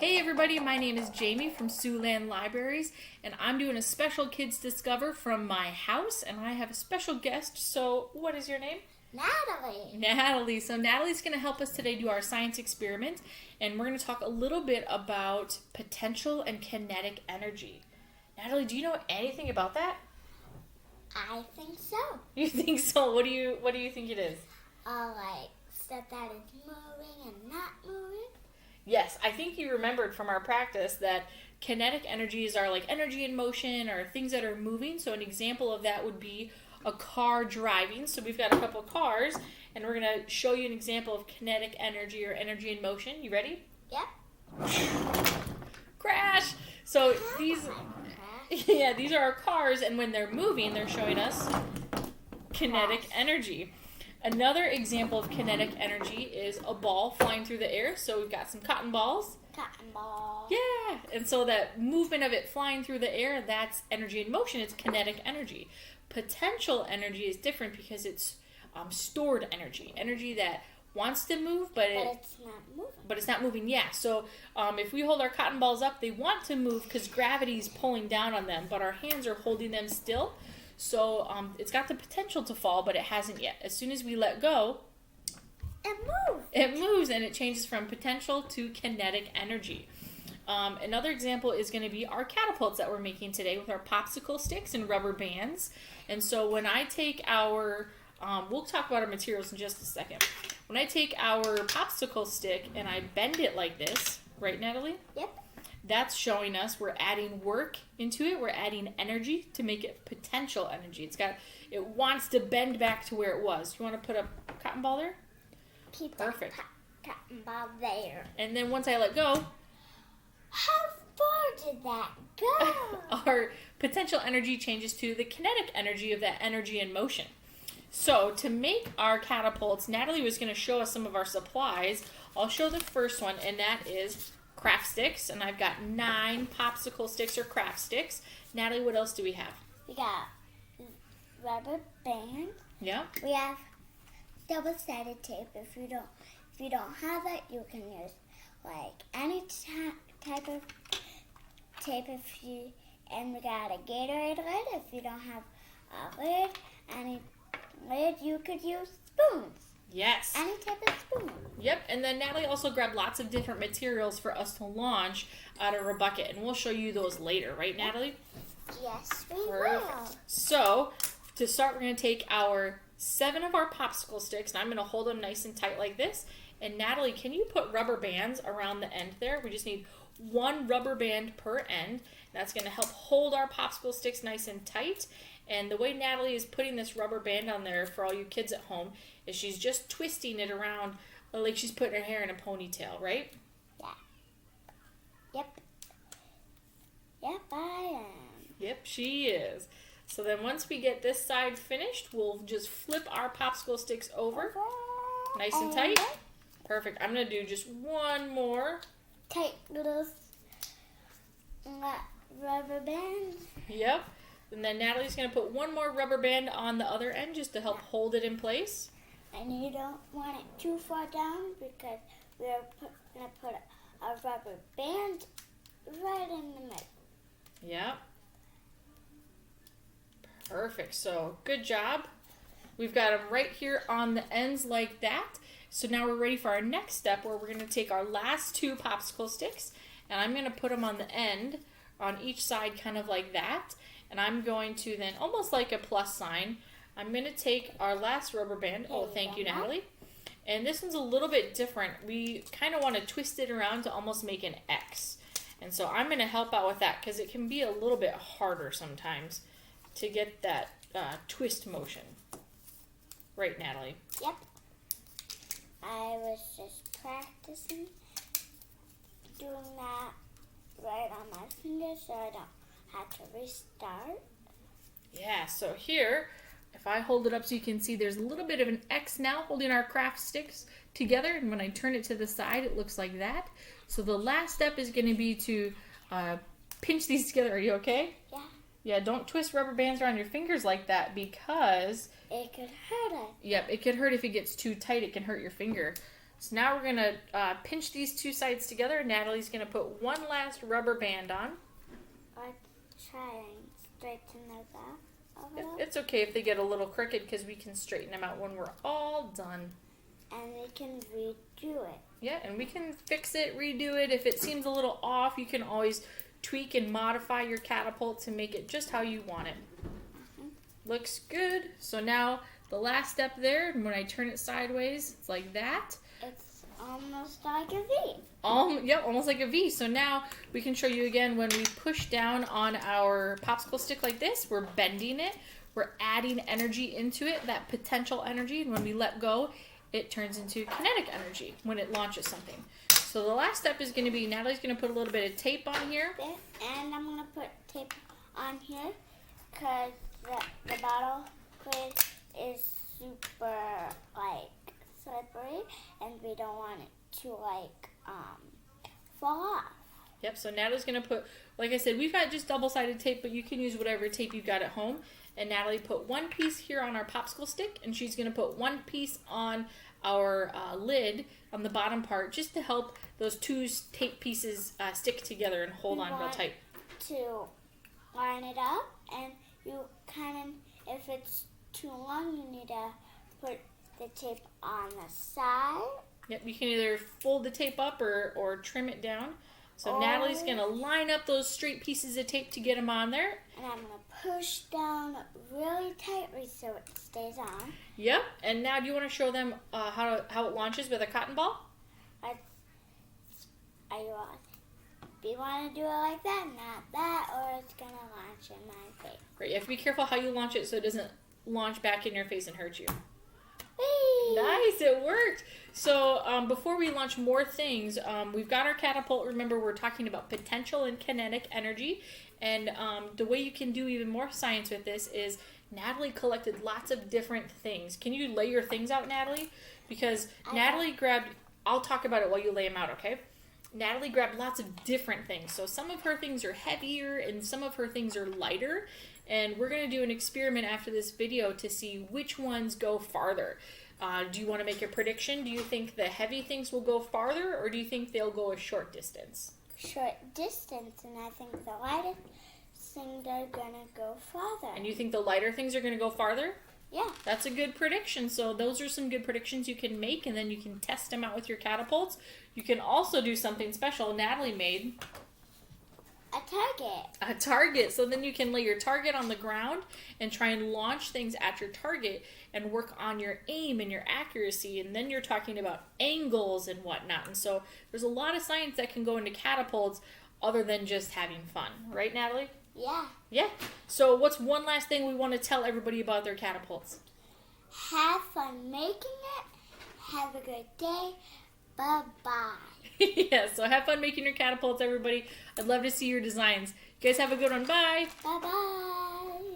Hey everybody, my name is Jamie from Siouxland Libraries, and I'm doing a special Kids Discover from my house, and I have a special guest. So, what is your name? Natalie. So Natalie's going to help us today do our science experiment, and we're going to talk a little bit about potential and kinetic energy. Natalie, do you know anything about that? I think so. You think so? What do you think it is? Like stuff that is moving and not moving. Yes, I think you remembered from our practice that kinetic energies are like energy in motion or things that are moving. So an example of that would be a car driving. So we've got a couple of cars, and we're going to show you an example of kinetic energy or energy in motion. You ready? Yep. Crash! So these are our cars, and when they're moving, they're showing us kinetic energy. Another example of kinetic energy is a ball flying through the air. So we've got some cotton balls. Cotton ball. Yeah, and so that movement of it flying through the air, that's energy in motion. It's kinetic energy. Potential energy is different because it's stored energy that wants to move, but it's not moving. But it's not moving. Yeah. So if we hold our cotton balls up, they want to move because gravity is pulling down on them, but our hands are holding them still. So it's got the potential to fall, but it hasn't yet. As soon as we let go, it moves, and it changes from potential to kinetic energy. Another example is going to be our catapults that we're making today with our popsicle sticks and rubber bands. And so when I take our, we'll talk about our materials in just a second. When I take our popsicle stick and I bend it like this, right, Natalie? Yep. That's showing us we're adding work into it. We're adding energy to make it potential energy. It wants to bend back to where it was. You want to put a cotton ball there? Keep Perfect. that cotton ball there. And then once I let go, how far did that go? Our potential energy changes to the kinetic energy of that energy in motion. So to make our catapults, Natalie was going to show us some of our supplies. I'll show the first one, and that is craft sticks, and I've got 9 popsicle sticks or craft sticks. Natalie, what else do we have? We got rubber band. Yeah. We have double-sided tape. If you don't have that, you can use like any type of tape. And we got a Gatorade lid. If you don't have a lid, any lid, you could use spoons. Yes. Any type of spoon. Yep, and then Natalie also grabbed lots of different materials for us to launch out of our bucket, and we'll show you those later, right, Natalie? Yes, we Perfect. will. So, to start, we're going to take our 7 of our popsicle sticks, and I'm going to hold them nice and tight like this. And Natalie, can you put rubber bands around the end there? We just need 1 rubber band per end. That's going to help hold our popsicle sticks nice and tight. And the way Natalie is putting this rubber band on there for all you kids at home is she's just twisting it around like she's putting her hair in a ponytail, right? Yeah. Yep. Yep, I am. Yep, she is. So then once we get this side finished, we'll just flip our popsicle sticks over. Nice and tight. Perfect. I'm going to do just one more. Tight little rubber band. Yep. And then Natalie's going to put one more rubber band on the other end just to help hold it in place. And you don't want it too far down because we're going to put a rubber band right in the middle. Yep. Perfect. So good job. We've got them right here on the ends like that. So now we're ready for our next step where we're going to take our last 2 popsicle sticks, and I'm going to put them on the end on each side kind of like that. And I'm going to then, almost like a plus sign, I'm going to take our last rubber band. Oh, thank you, Natalie. And this one's a little bit different. We kind of want to twist it around to almost make an X. And so I'm going to help out with that because it can be a little bit harder sometimes to get that twist motion. Right, Natalie? Yep. I was just practicing doing that right on my fingers so I don't have to restart. Yeah, so here, if I hold it up so you can see, there's a little bit of an X now holding our craft sticks together, and when I turn it to the side, it looks like that. So the last step is going to be to pinch these together. Are you okay? Yeah. Yeah, don't twist rubber bands around your fingers like that because it could hurt us. Yep, it could hurt if it gets too tight. It can hurt your finger. So now we're going to pinch these two sides together. Natalie's going to put one last rubber band on. Let's try and straighten those out a little. It's okay if they get a little crooked because we can straighten them out when we're all done. And we can redo it. Yeah, and we can fix it, redo it. If it seems a little off, you can always tweak and modify your catapult to make it just how you want it. Looks good. So now the last step there, when I turn it sideways, it's like that. It's almost like a V. Yep, almost like a V. So now we can show you again when we push down on our popsicle stick like this, we're bending it. We're adding energy into it, that potential energy. And when we let go, it turns into kinetic energy when it launches something. So the last step is going to be, Natalie's going to put a little bit of tape on here. And I'm going to put tape on here because the bottle lid is super, like, slippery. And we don't want it to, like, fall off. Yep, so Natalie's going to put, like I said, we've got just double-sided tape, but you can use whatever tape you've got at home. And Natalie put one piece here on our popsicle stick, and she's going to put one piece on our lid on the bottom part just to help those two tape pieces stick together and hold on real tight. To line it up, and you kind of, if it's too long, you need to put the tape on the side. Yep, you can either fold the tape up or trim it down. So Natalie's going to line up those straight pieces of tape to get them on there. And I'm going to push down really tightly so it stays on. Yep, and now do you want to show them how it launches with a cotton ball? Do you want to do it like that, not that, or it's going to launch in my face? Great, you have to be careful how you launch it so it doesn't launch back in your face and hurt you. Whee! Nice, it worked. So before we launch more things, we've got our catapult. Remember, we're talking about potential and kinetic energy. And the way you can do even more science with this is Natalie collected lots of different things. Can you lay your things out, Natalie? Because Natalie grabbed, I'll talk about it while you lay them out, okay? Natalie grabbed lots of different things. So some of her things are heavier and some of her things are lighter. And we're going to do an experiment after this video to see which ones go farther. Do you want to make a prediction? Do you think the heavy things will go farther, or do you think they'll go a short distance? Short distance, and I think the lightest things are going to go farther. And you think the lighter things are going to go farther? Yeah. That's a good prediction. So those are some good predictions you can make, and then you can test them out with your catapults. You can also do something special. Natalie made a target. A target. So then you can lay your target on the ground and try and launch things at your target and work on your aim and your accuracy. And then you're talking about angles and whatnot. And so there's a lot of science that can go into catapults other than just having fun. Right, Natalie? Yeah. Yeah. So what's one last thing we want to tell everybody about their catapults? Have fun making it. Have a good day. Bye-bye. Yeah, so have fun making your catapults, everybody. I'd love to see your designs. You guys have a good one. Bye. Bye-bye.